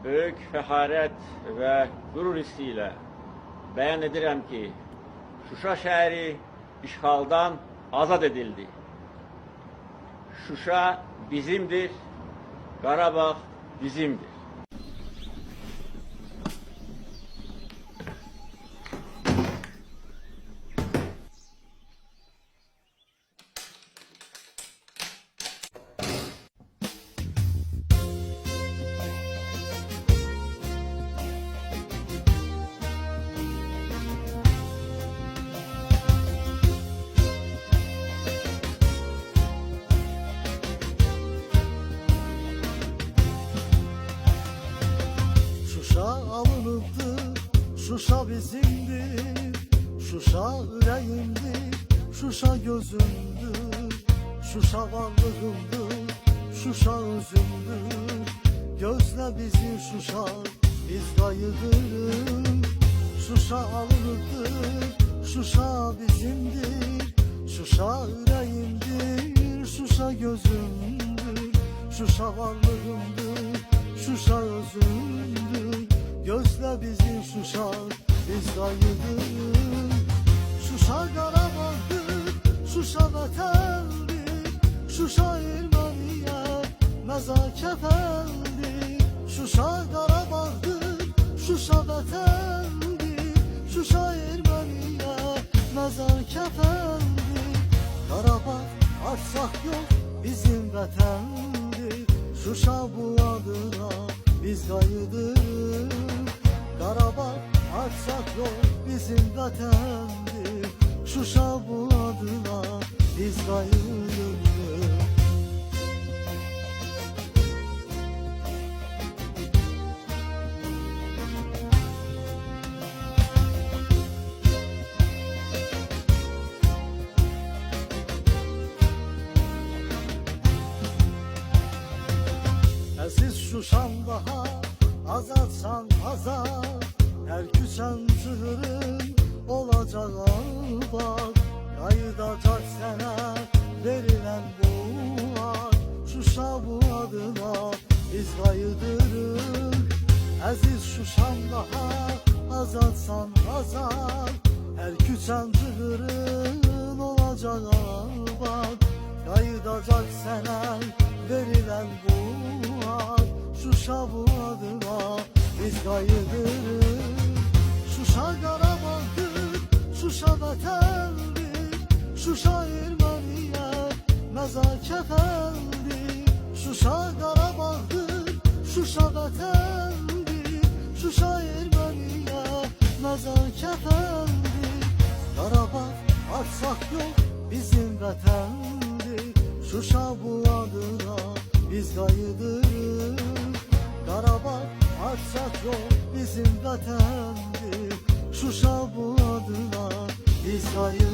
Büyük fəxarət və qürur hissi ilə bəyan edirəm ki, Şuşa şəhəri işğaldan azad edildi. Şuşa bizimdir, Qarabağ bizimdir. Şuşa alınıptı, Şuşa bizimdir, Şuşa yüreğimdir, Şuşa gözümdür, Şuşa varlığımdır, Şuşa özümdür. Gözle bizi Şuşa, biz kayıdırız. Şuşa alınıptı, Şuşa bizimdir, Şuşa yüreğimdir, Şuşa gözümdür, Şuşa varlığımdır, Şuşa özümdür. Gözle bizi Şuşa, biz kayıdırız. Şuşa Qarabağdır, Şuşa vətəndir, Şuşa Erməniyə məzar kəfəndir. Şuşa Qarabağdır, Şuşa vətəndir, Şuşa Erməniyə məzar kəfəndir. Qarabağ açsaq yox, bizim vətəndir, Şuşa bu adına biz kayıdırız. Qarabağ açsaq yox, bizim vətəndir, Şuşa bu adına biz kayıdırız. Siz Şuşam daha azadsan azad, her küsen çığırın olacak bak. Kayıdacak sana verilen bu ad, Şuşa bu adına biz kayıdırız. Aziz Şuşam daha azadsan azad, her küsen çığırın olacak bak. Kayıdacak sana verilen bu ad, Şuşa bu adına biz kayıdırız. Şuşa Qarabağdır, Şuşa vətəndir, Şuşa Erməniyə məzar kəfəndir. Şuşa Qarabağdır, Şuşa vətəndir, Şuşa Erməniyə məzar kəfəndir. Qarabağ açsaq yox, bizim vətəndir, Şuşa bu adına biz kayıdırız. Qarabağ açsaq yox, bizim vətəndir, Şuşa bu adına biz kayıdırız.